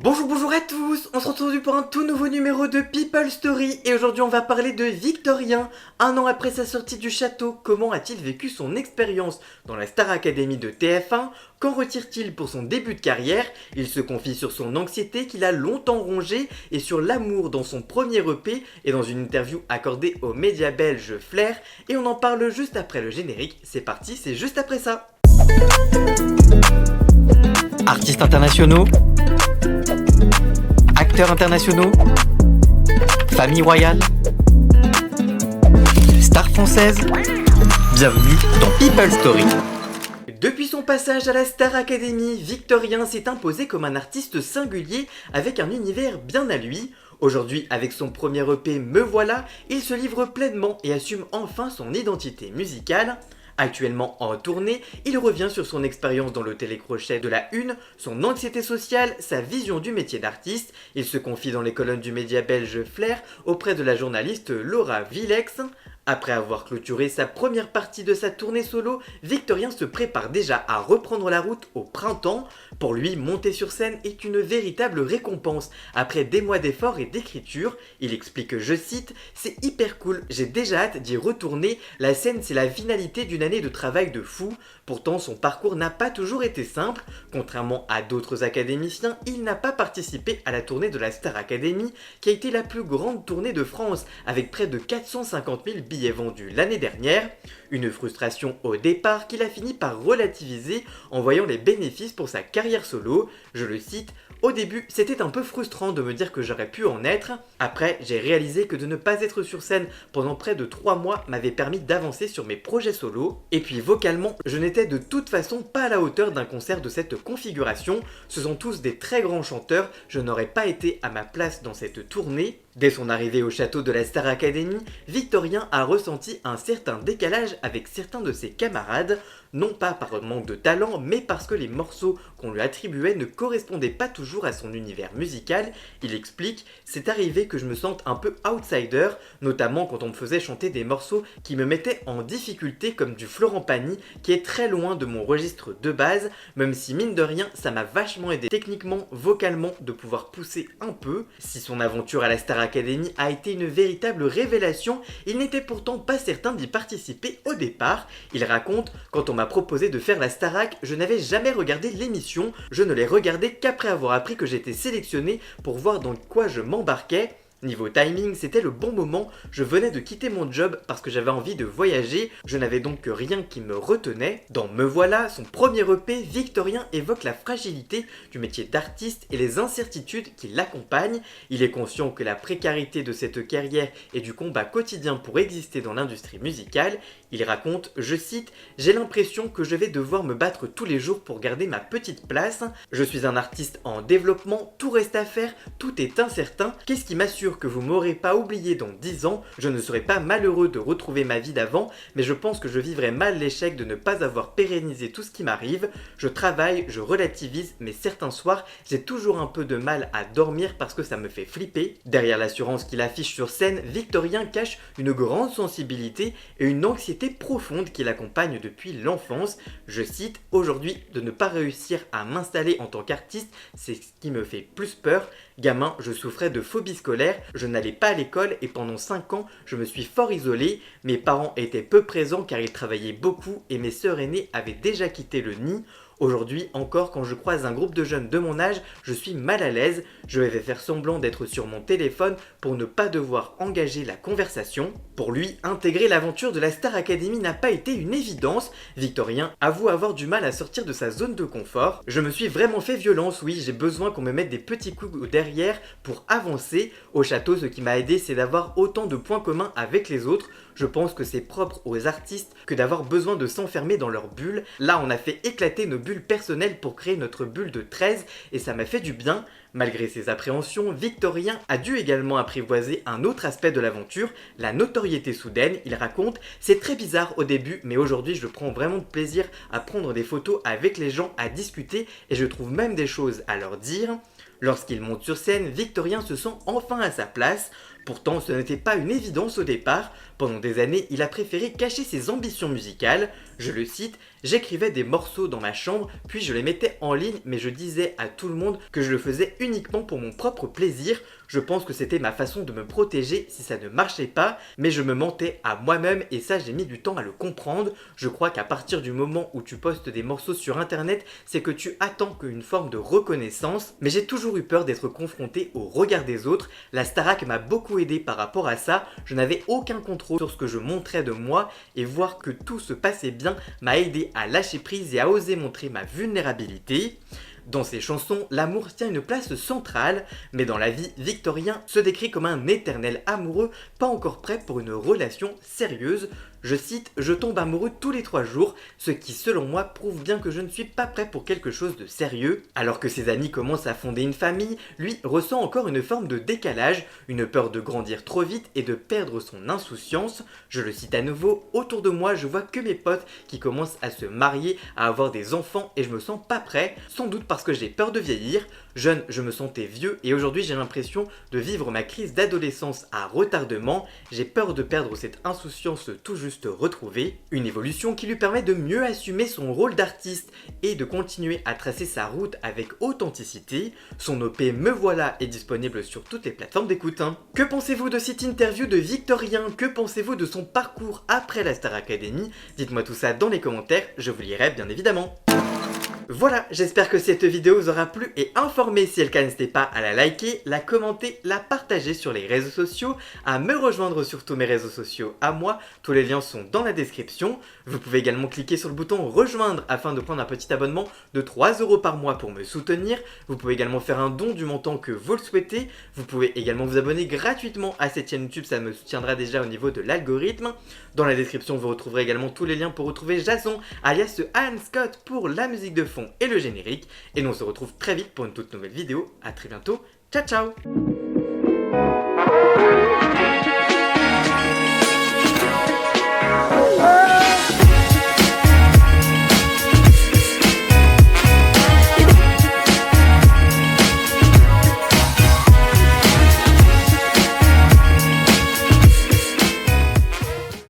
Bonjour à tous, on se retrouve aujourd'hui pour un tout nouveau numéro de People Story et aujourd'hui on va parler de Victorien. Un an après sa sortie du château, comment a-t-il vécu son expérience dans la Star Academy de TF1? Qu'en retire-t-il pour son début de carrière? Il se confie sur son anxiété qu'il a longtemps rongée et sur l'amour dans son premier EP et dans une interview accordée aux médias belges Flair et on en parle juste après le générique. C'est parti, c'est juste après ça. Artistes internationaux, acteurs internationaux, famille royale, stars françaises, bienvenue dans People Story. Depuis son passage à la Star Academy, Victorien s'est imposé comme un artiste singulier avec un univers bien à lui. Aujourd'hui, avec son premier EP Me Voilà, il se livre pleinement et assume enfin son identité musicale. Actuellement en tournée, il revient sur son expérience dans le télécrochet de la Une, son anxiété sociale, sa vision du métier d'artiste. Il se confie dans les colonnes du média belge Flair auprès de la journaliste Laura Villex. Après avoir clôturé sa première partie de sa tournée solo, Victorien se prépare déjà à reprendre la route au printemps. Pour lui, monter sur scène est une véritable récompense. Après des mois d'efforts et d'écriture, il explique, je cite, « C'est hyper cool, j'ai déjà hâte d'y retourner. La scène, c'est la finalité d'une année de travail de fou. » Pourtant, son parcours n'a pas toujours été simple. Contrairement à d'autres académiciens, il n'a pas participé à la tournée de la Star Academy, qui a été la plus grande tournée de France, avec près de 450 000 billets vendus l'année dernière. Une frustration au départ qu'il a fini par relativiser en voyant les bénéfices pour sa carrière solo. Je le cite, « Au début, c'était un peu frustrant de me dire que j'aurais pu en être. Après, j'ai réalisé que de ne pas être sur scène pendant près de 3 mois m'avait permis d'avancer sur mes projets solo. Et puis vocalement, je n'étais de toute façon pas à la hauteur d'un concert de cette configuration. Ce sont tous des très grands chanteurs, je n'aurais pas été à ma place dans cette tournée. » Dès son arrivée au château de la Star Academy, Victorien a ressenti un certain décalage avec certains de ses camarades, non pas par manque de talent, mais parce que les morceaux qu'on lui attribuait ne correspondaient pas toujours à son univers musical. Il explique, « C'est arrivé que je me sente un peu outsider, notamment quand on me faisait chanter des morceaux qui me mettaient en difficulté comme du Florent Pagny, qui est très loin de mon registre de base, même si mine de rien, ça m'a vachement aidé techniquement, vocalement, de pouvoir pousser un peu. » Si son aventure à la Star Academy a été une véritable révélation, il n'était pourtant pas certain d'y participer au départ. Il raconte, « Quand on m'a proposé de faire la Starac, je n'avais jamais regardé l'émission, je ne l'ai regardée qu'après avoir appris que j'étais sélectionné pour voir dans quoi je m'embarquais. Niveau timing, c'était le bon moment, je venais de quitter mon job parce que j'avais envie de voyager, je n'avais donc que rien qui me retenait. » Dans Me Voilà, son premier EP, Victorien évoque la fragilité du métier d'artiste et les incertitudes qui l'accompagnent. Il est conscient que la précarité de cette carrière et du combat quotidien pour exister dans l'industrie musicale. Il raconte, je cite, « J'ai l'impression que je vais devoir me battre tous les jours pour garder ma petite place. Je suis un artiste en développement, tout reste à faire, tout est incertain. Qu'est-ce qui m'assure que vous m'aurez pas oublié dans 10 ans, je ne serai pas malheureux de retrouver ma vie d'avant, mais je pense que je vivrai mal l'échec de ne pas avoir pérennisé tout ce qui m'arrive. Je travaille, je relativise, mais certains soirs, j'ai toujours un peu de mal à dormir parce que ça me fait flipper. » Derrière l'assurance qu'il affiche sur scène, Victorien cache une grande sensibilité et une anxiété profonde qui l'accompagne depuis l'enfance. Je cite, « Aujourd'hui, de ne pas réussir à m'installer en tant qu'artiste, c'est ce qui me fait plus peur. Gamin, je souffrais de phobie scolaire, je n'allais pas à l'école et pendant 5 ans, je me suis fort isolé. Mes parents étaient peu présents car ils travaillaient beaucoup et mes sœurs aînées avaient déjà quitté le nid. Aujourd'hui encore, quand je croise un groupe de jeunes de mon âge, je suis mal à l'aise. Je vais faire semblant d'être sur mon téléphone pour ne pas devoir engager la conversation. » Pour lui, intégrer l'aventure de la Star Academy n'a pas été une évidence. Victorien avoue avoir du mal à sortir de sa zone de confort. « Je me suis vraiment fait violence, oui, j'ai besoin qu'on me mette des petits coups derrière pour avancer. Au château, ce qui m'a aidé, c'est d'avoir autant de points communs avec les autres. Je pense que c'est propre aux artistes que d'avoir besoin de s'enfermer dans leur bulle. Là, on a fait éclater nos bulles personnelles pour créer notre bulle de 13 et ça m'a fait du bien. » Malgré ses appréhensions, Victorien a dû également apprivoiser un autre aspect de l'aventure, la notoriété soudaine. Il raconte, « C'est très bizarre au début, mais aujourd'hui je prends vraiment de plaisir à prendre des photos avec les gens, à discuter et je trouve même des choses à leur dire. » Lorsqu'il monte sur scène, Victorien se sent enfin à sa place. Pourtant, ce n'était pas une évidence au départ. Pendant des années, il a préféré cacher ses ambitions musicales. Je le cite, j'écrivais des morceaux dans ma chambre, puis je les mettais en ligne, mais je disais à tout le monde que je le faisais uniquement pour mon propre plaisir. Je pense que c'était ma façon de me protéger si ça ne marchait pas, mais je me mentais à moi-même et ça j'ai mis du temps à le comprendre. Je crois qu'à partir du moment où tu postes des morceaux sur internet, c'est que tu attends qu'une forme de reconnaissance, mais j'ai toujours eu peur d'être confronté au regard des autres. La Starac m'a beaucoup aidé par rapport à ça, je n'avais aucun contrôle sur ce que je montrais de moi et voir que tout se passait bien m'a aidé à lâcher prise et à oser montrer ma vulnérabilité. Dans ses chansons, l'amour tient une place centrale, mais dans la vie, Victorien se décrit comme un éternel amoureux, pas encore prêt pour une relation sérieuse. Je cite, je tombe amoureux tous les 3 jours, ce qui selon moi prouve bien que je ne suis pas prêt pour quelque chose de sérieux. Alors que ses amis commencent à fonder une famille, lui ressent encore une forme de décalage, une peur de grandir trop vite et de perdre son insouciance. Je le cite à nouveau, autour de moi je vois que mes potes qui commencent à se marier, à avoir des enfants et je me sens pas prêt, sans doute parce que j'ai peur de vieillir. Jeune, je me sentais vieux et aujourd'hui j'ai l'impression de vivre ma crise d'adolescence à retardement. J'ai peur de perdre cette insouciance tout juste retrouvée. Une évolution qui lui permet de mieux assumer son rôle d'artiste et de continuer à tracer sa route avec authenticité. Son OP Me Voilà est disponible sur toutes les plateformes d'écoute. Que pensez-vous de cette interview de Victorien? Que pensez-vous de son parcours après la Star Academy? Dites-moi tout ça dans les commentaires, je vous lirai bien évidemment. Voilà, j'espère que cette vidéo vous aura plu et informé. Si c'est le cas, n'hésitez pas à la liker, la commenter, la partager sur les réseaux sociaux, à me rejoindre sur tous mes réseaux sociaux à moi, tous les liens sont dans la description. Vous pouvez également cliquer sur le bouton rejoindre afin de prendre un petit abonnement de 3 € par mois pour me soutenir. Vous pouvez également faire un don du montant que vous le souhaitez. Vous pouvez également vous abonner gratuitement à cette chaîne YouTube, ça me soutiendra déjà au niveau de l'algorithme. Dans la description, vous retrouverez également tous les liens pour retrouver Jason, alias Alan Scott pour la musique de fond et le générique. Et nous on se retrouve très vite pour une toute nouvelle vidéo. A très bientôt. Ciao ciao.